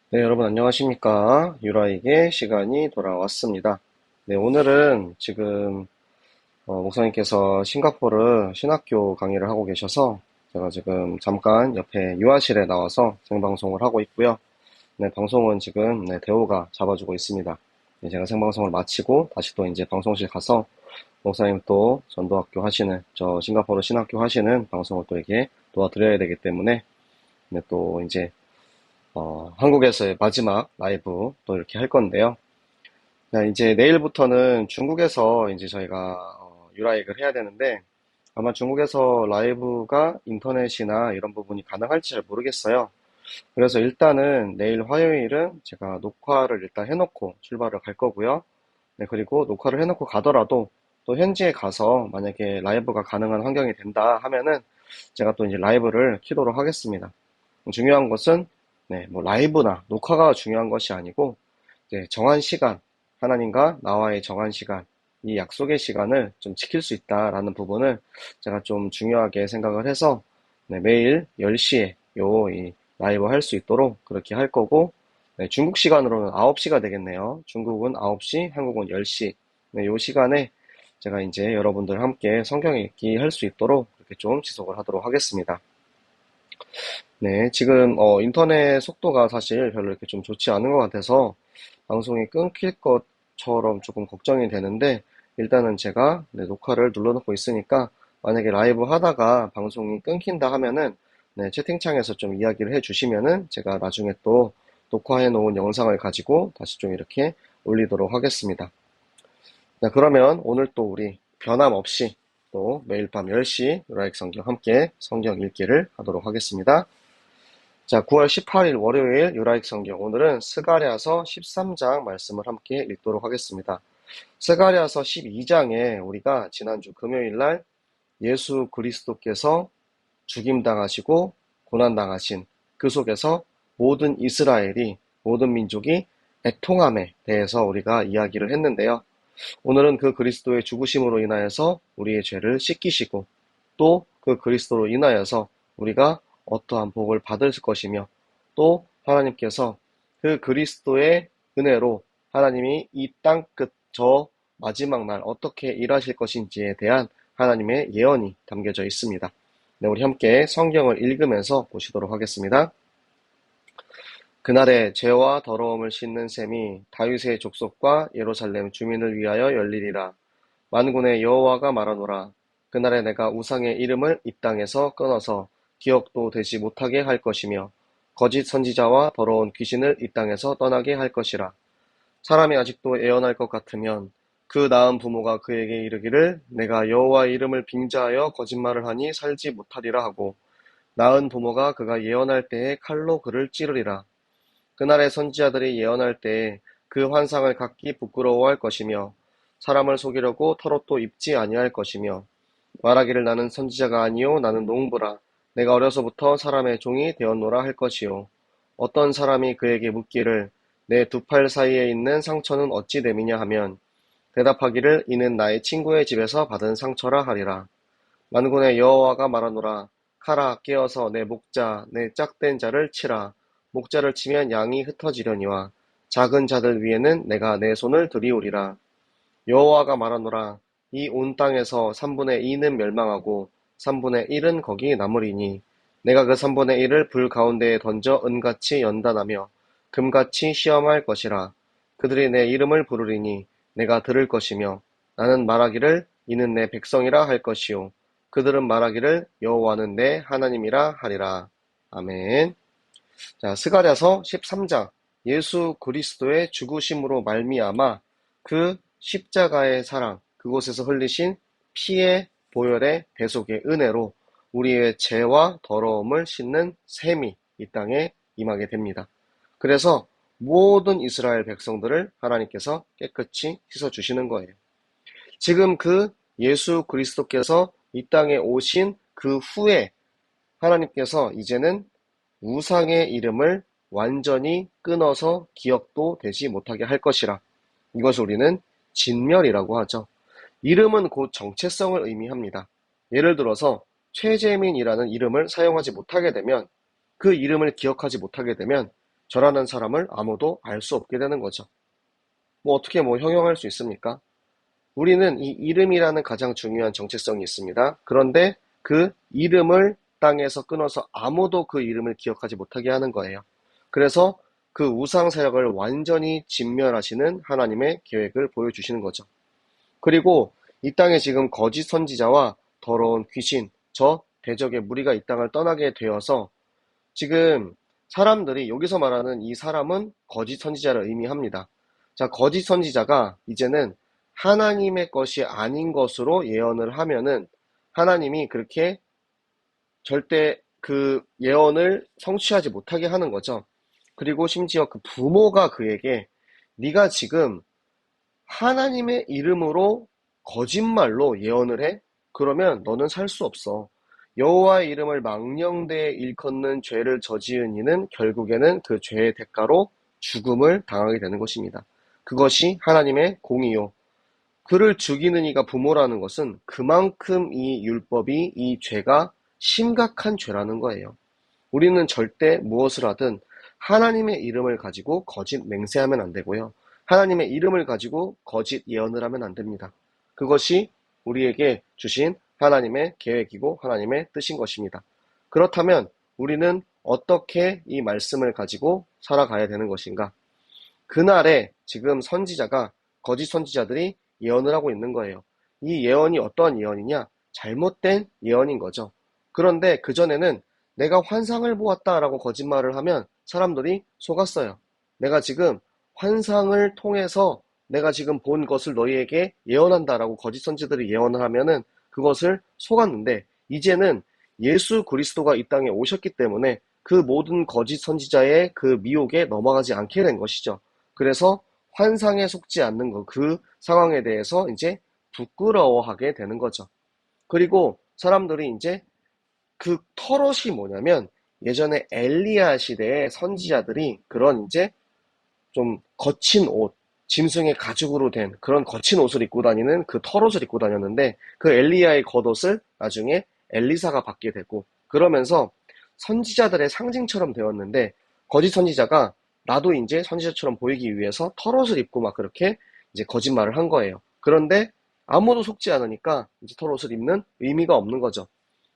네, 여러분 안녕하십니까? 유라에게 시간이 돌아왔습니다. 네, 오늘은 지금 목사님께서 싱가포르 신학교 강의를 하고 계셔서 제가 지금 잠깐 옆에 유아실에 나와서 생방송을 하고 있고요. 네, 방송은 지금 대호가 잡아주고 있습니다. 네, 제가 생방송을 마치고 다시 또 이제 방송실 가서 목사님 또 전도학교 하시는 저 싱가포르 신학교 하시는 방송을 또 이렇게 도와드려야 되기 때문에 네, 또 이제 한국에서의 마지막 라이브 또 이렇게 할 건데요. 자, 이제 내일부터는 중국에서 이제 저희가 유라이크를 해야 되는데 아마 중국에서 라이브가 인터넷이나 이런 부분이 가능할지 잘 모르겠어요. 그래서 일단은 내일 화요일은 제가 녹화를 일단 해놓고 출발을 갈 거고요. 네, 그리고 녹화를 해놓고 가더라도 또 현지에 가서 만약에 라이브가 가능한 환경이 된다 하면은 제가 또 이제 라이브를 키도록 하겠습니다. 중요한 것은 뭐 라이브나 녹화가 중요한 것이 아니고 이제 정한 시간, 하나님과 나와의 정한 시간, 이 약속의 시간을 좀 지킬 수 있다라는 부분을 제가 좀 중요하게 생각을 해서 매일 10시에 이 라이브 할 수 있도록 그렇게 할 거고 중국 시간으로는 9시가 되겠네요. 중국은 9시, 한국은 10시. 이 시간에 제가 이제 여러분들 함께 성경 읽기 할 수 있도록 그렇게 좀 지속을 하도록 하겠습니다. 네, 지금 인터넷 속도가 사실 별로 이렇게 좀 좋지 않은 것 같아서 방송이 끊길 것처럼 조금 걱정이 되는데 일단은 제가 녹화를 눌러놓고 있으니까 만약에 라이브 하다가 방송이 끊긴다 하면은 채팅창에서 좀 이야기를 해주시면은 제가 나중에 또 녹화해 놓은 영상을 가지고 다시 좀 이렇게 올리도록 하겠습니다. 자, 그러면 오늘 또 우리 변함없이 또 매일 밤 10시 유라익 성경 함께 성경 읽기를 하도록 하겠습니다. 자, 9월 18일 월요일 유라익 성경 오늘은 스가랴서 13장 말씀을 함께 읽도록 하겠습니다. 스가랴서 12장에 우리가 지난주 금요일 날 예수 그리스도께서 죽임당하시고 고난당하신 그 속에서 모든 이스라엘이 모든 민족이 애통함에 대해서 우리가 이야기를 했는데요. 오늘은 그 그리스도의 죽으심으로 인하여서 우리의 죄를 씻기시고 또 그 그리스도로 인하여서 우리가 어떠한 복을 받을 것이며 또 하나님께서 그 그리스도의 은혜로 하나님이 이 땅 끝 저 마지막 날 어떻게 일하실 것인지에 대한 하나님의 예언이 담겨져 있습니다. 네, 우리 함께 성경을 읽으면서 보시도록 하겠습니다. 그날에 죄와 더러움을 씻는 셈이 다윗의 족속과 예루살렘 주민을 위하여 열리리라. 만군의 여호와가 말하노라. 그날에 내가 우상의 이름을 이 땅에서 끊어서 기억도 되지 못하게 할 것이며 거짓 선지자와 더러운 귀신을 이 땅에서 떠나게 할 것이라. 사람이 아직도 애언할 것 같으면 그 낳은 부모가 그에게 이르기를 내가 여호와의 이름을 빙자하여 거짓말을 하니 살지 못하리라 하고 낳은 부모가 그가 예언할 때에 칼로 그를 찌르리라. 그날의 선지자들이 예언할 때에 그 환상을 갖기 부끄러워할 것이며 사람을 속이려고 털옷도 입지 아니할 것이며 말하기를 나는 선지자가 아니요 나는 농부라 내가 어려서부터 사람의 종이 되었노라 할 것이요 어떤 사람이 그에게 묻기를 내 두 팔 사이에 있는 상처는 어찌 됨이냐 하면 대답하기를 이는 나의 친구의 집에서 받은 상처라 하리라. 만군의 여호와가 말하노라. 카라 깨어서 내 목자 내 짝된 자를 치라. 목자를 치면 양이 흩어지려니와 작은 자들 위에는 내가 내 손을 들이오리라. 여호와가 말하노라. 이 온 땅에서 3분의 2는 멸망하고 3분의 1은 거기 남으리니 내가 그 3분의 1을 불 가운데에 던져 은같이 연단하며 금같이 시험할 것이라. 그들이 내 이름을 부르리니 내가 들을 것이며 나는 말하기를 이는 내 백성이라 할 것이요 그들은 말하기를 여호와는 내 하나님이라 하리라. 아멘. 자, 스가랴서 13장 예수 그리스도의 죽으심으로 말미암아 그 십자가의 사랑 그곳에서 흘리신 피의 보혈의 대속의 은혜로 우리의 죄와 더러움을 씻는 셈이 이 땅에 임하게 됩니다. 그래서 모든 이스라엘 백성들을 하나님께서 깨끗이 씻어주시는 거예요. 지금 그 예수 그리스도께서 이 땅에 오신 그 후에 하나님께서 이제는 우상의 이름을 완전히 끊어서 기억도 되지 못하게 할 것이라. 이것을 우리는 진멸이라고 하죠. 이름은 곧 정체성을 의미합니다. 예를 들어서 최재민이라는 이름을 사용하지 못하게 되면 그 이름을 기억하지 못하게 되면 저라는 사람을 아무도 알 수 없게 되는 거죠. 뭐 어떻게 뭐 형용할 수 있습니까? 우리는 이 이름이라는 가장 중요한 정체성이 있습니다. 그런데 그 이름을 땅에서 끊어서 아무도 그 이름을 기억하지 못하게 하는 거예요. 그래서 그 우상 세력을 완전히 진멸하시는 하나님의 계획을 보여주시는 거죠. 그리고 이 땅에 지금 거짓 선지자와 더러운 귀신, 저 대적의 무리가 이 땅을 떠나게 되어서 지금 사람들이 여기서 말하는 이 사람은 거짓 선지자를 의미합니다. 자, 거짓 선지자가 이제는 하나님의 것이 아닌 것으로 예언을 하면은 하나님이 그렇게 절대 그 예언을 성취하지 못하게 하는 거죠. 그리고 심지어 그 부모가 그에게 네가 지금 하나님의 이름으로 거짓말로 예언을 해? 그러면 너는 살 수 없어. 여호와의 이름을 망령되이 일컫는 죄를 저지은 이는 결국에는 그 죄의 대가로 죽음을 당하게 되는 것입니다. 그것이 하나님의 공의요. 그를 죽이는 이가 부모라는 것은 그만큼 이 율법이, 이 죄가 심각한 죄라는 거예요. 우리는 절대 무엇을 하든 하나님의 이름을 가지고 거짓 맹세하면 안 되고요. 하나님의 이름을 가지고 거짓 예언을 하면 안 됩니다. 그것이 우리에게 주신 하나님의 계획이고 하나님의 뜻인 것입니다. 그렇다면 우리는 어떻게 이 말씀을 가지고 살아가야 되는 것인가? 그날에 지금 선지자가 거짓 선지자들이 예언을 하고 있는 거예요. 이 예언이 어떠한 예언이냐? 잘못된 예언인 거죠. 그런데 그전에는 내가 환상을 보았다라고 거짓말을 하면 사람들이 속았어요. 내가 지금 환상을 통해서 내가 지금 본 것을 너희에게 예언한다라고 거짓 선지자들이 예언을 하면은 그것을 속았는데 이제는 예수 그리스도가 이 땅에 오셨기 때문에 그 모든 거짓 선지자의 그 미혹에 넘어가지 않게 된 것이죠. 그래서 환상에 속지 않는 것, 그 상황에 대해서 이제 부끄러워하게 되는 거죠. 그리고 사람들이 이제 그 털옷이 뭐냐면 예전에 엘리야 시대의 선지자들이 그런 이제 좀 거친 옷, 짐승의 가죽으로 된 그런 거친 옷을 입고 다니는 그 털옷을 입고 다녔는데 그 엘리야의 겉옷을 나중에 엘리사가 받게 되고 그러면서 선지자들의 상징처럼 되었는데 거짓 선지자가 나도 이제 선지자처럼 보이기 위해서 털옷을 입고 막 그렇게 이제 거짓말을 한 거예요. 그런데 아무도 속지 않으니까 이제 털옷을 입는 의미가 없는 거죠.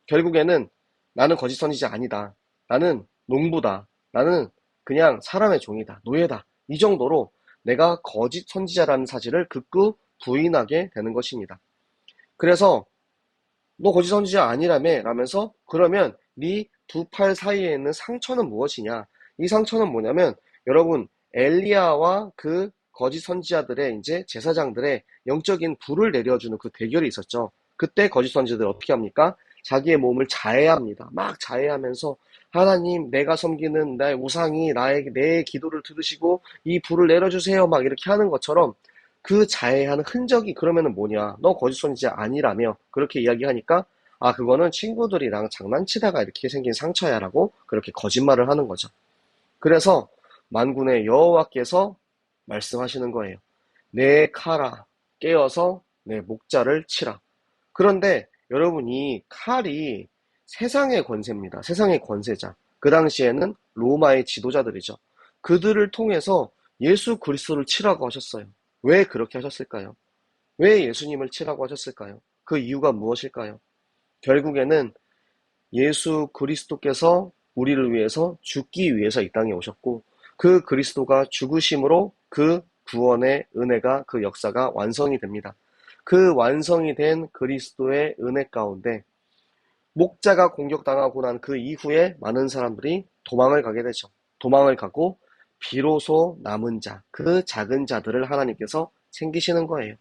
결국에는 나는 거짓 선지자 아니다. 나는 농부다. 나는 그냥 사람의 종이다. 노예다. 이 정도로 내가 거짓 선지자라는 사실을 극구 부인하게 되는 것입니다. 그래서 너 거짓 선지자 아니라며 라면서 그러면 네 두 팔 사이에 있는 상처는 무엇이냐? 이 상처는 뭐냐면 여러분 엘리야와 그 거짓 선지자들의 이제 제사장들의 영적인 불을 내려주는 그 대결이 있었죠. 그때 거짓 선지자들 어떻게 합니까? 자기의 몸을 자해합니다. 막 자해하면서 하나님 내가 섬기는 나의 우상이 내 기도를 들으시고 이 불을 내려주세요 막 이렇게 하는 것처럼 그 자해하는 흔적이 그러면은 뭐냐? 너 거짓 선지자 아니라며 그렇게 이야기하니까 아 그거는 친구들이랑 장난치다가 이렇게 생긴 상처야라고 그렇게 거짓말을 하는 거죠. 그래서 만군의 여호와께서 말씀하시는 거예요. 내 칼아 깨어서 내 목자를 치라. 그런데 여러분 이 칼이 세상의 권세입니다. 세상의 권세자. 그 당시에는 로마의 지도자들이죠. 그들을 통해서 예수 그리스도를 치라고 하셨어요. 왜 그렇게 하셨을까요? 왜 예수님을 치라고 하셨을까요? 그 이유가 무엇일까요? 결국에는 예수 그리스도께서 우리를 위해서 죽기 위해서 이 땅에 오셨고 그 그리스도가 죽으심으로 그 구원의 은혜가 그 역사가 완성이 됩니다. 그 완성이 된 그리스도의 은혜 가운데 목자가 공격당하고 난 그 이후에 많은 사람들이 도망을 가게 되죠. 도망을 가고 비로소 남은 자, 그 작은 자들을 하나님께서 챙기시는 거예요.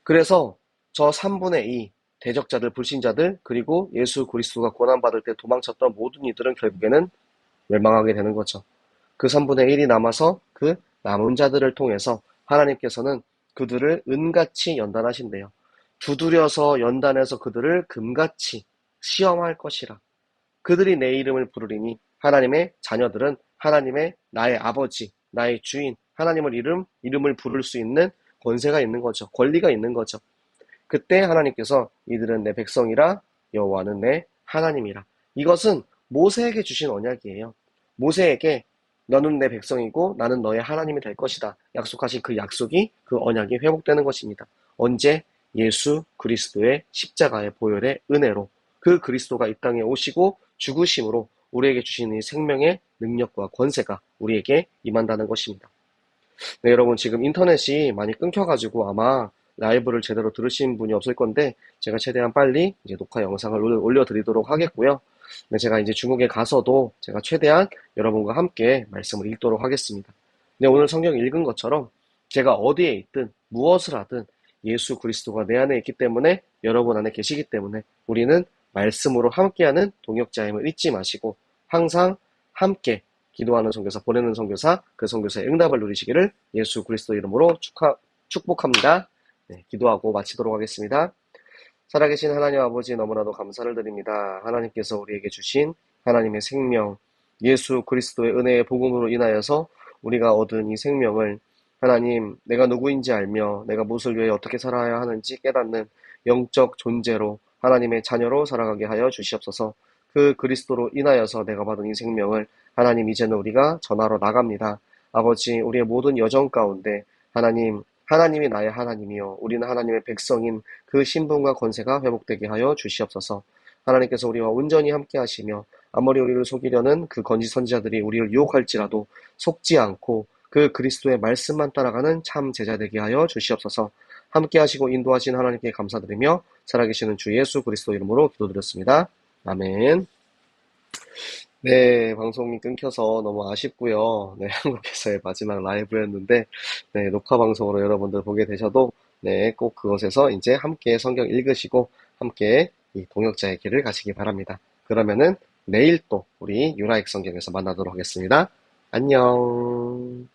그래서 저 3분의 2 대적자들, 불신자들, 그리고 예수 그리스도가 고난받을 때 도망쳤던 모든 이들은 결국에는 멸망하게 되는 거죠. 그 3분의 1이 남아서 그 남은 자들을 통해서 하나님께서는 그들을 은같이 연단하신대요. 두드려서 연단해서 그들을 금같이 시험할 것이라. 그들이 내 이름을 부르리니 하나님의 자녀들은 하나님의 나의 아버지, 나의 주인, 하나님을 이름을 부를 수 있는 권세가 있는 거죠. 권리가 있는 거죠. 그때 하나님께서 이들은 내 백성이라 여호와는 내 하나님이라. 이것은 모세에게 주신 언약이에요. 모세에게 너는 내 백성이고 나는 너의 하나님이 될 것이다. 약속하신 그 약속이, 그 언약이 회복되는 것입니다. 언제? 예수 그리스도의 십자가의 보혈의 은혜로, 그 그리스도가 이 땅에 오시고 죽으심으로 우리에게 주신 이 생명의 능력과 권세가 우리에게 임한다는 것입니다. 네, 여러분 지금 인터넷이 많이 끊겨가지고 아마 라이브를 제대로 들으신 분이 없을 건데, 제가 최대한 빨리 이제 녹화 영상을 올려드리도록 하겠고요. 네, 제가 이제 중국에 가서도 제가 최대한 여러분과 함께 말씀을 읽도록 하겠습니다. 네, 오늘 성경 읽은 것처럼 제가 어디에 있든 무엇을 하든 예수 그리스도가 내 안에 있기 때문에, 여러분 안에 계시기 때문에 우리는 말씀으로 함께하는 동역자임을 잊지 마시고 항상 함께 기도하는 선교사, 보내는 선교사, 그 선교사의 응답을 누리시기를 예수 그리스도 이름으로 축복합니다. 네, 기도하고 마치도록 하겠습니다. 살아계신 하나님 아버지, 너무나도 감사를 드립니다. 하나님께서 우리에게 주신 하나님의 생명, 예수 그리스도의 은혜의 복음으로 인하여서 우리가 얻은 이 생명을, 하나님, 내가 누구인지 알며 내가 무엇을 위해 어떻게 살아야 하는지 깨닫는 영적 존재로, 하나님의 자녀로 살아가게 하여 주시옵소서. 그 그리스도로 인하여서 내가 받은 이 생명을 하나님, 이제는 우리가 전하러 나갑니다. 아버지, 우리의 모든 여정 가운데 하나님이 나의 하나님이요 우리는 하나님의 백성인 그 신분과 권세가 회복되게 하여 주시옵소서. 하나님께서 우리와 온전히 함께 하시며, 아무리 우리를 속이려는 그 거짓 선지자들이 우리를 유혹할지라도 속지 않고 그 그리스도의 말씀만 따라가는 참 제자 되게 하여 주시옵소서. 함께 하시고 인도하신 하나님께 감사드리며 살아계시는 주 예수 그리스도 이름으로 기도드렸습니다. 아멘. 네, 방송이 끊겨서 너무 아쉽고요. 네, 한국에서의 마지막 라이브였는데, 네, 녹화 방송으로 여러분들 보게 되셔도, 네, 꼭 그곳에서 이제 함께 성경 읽으시고, 함께 이 동역자의 길을 가시기 바랍니다. 그러면은 내일 또 우리 유라익 성경에서 만나도록 하겠습니다. 안녕.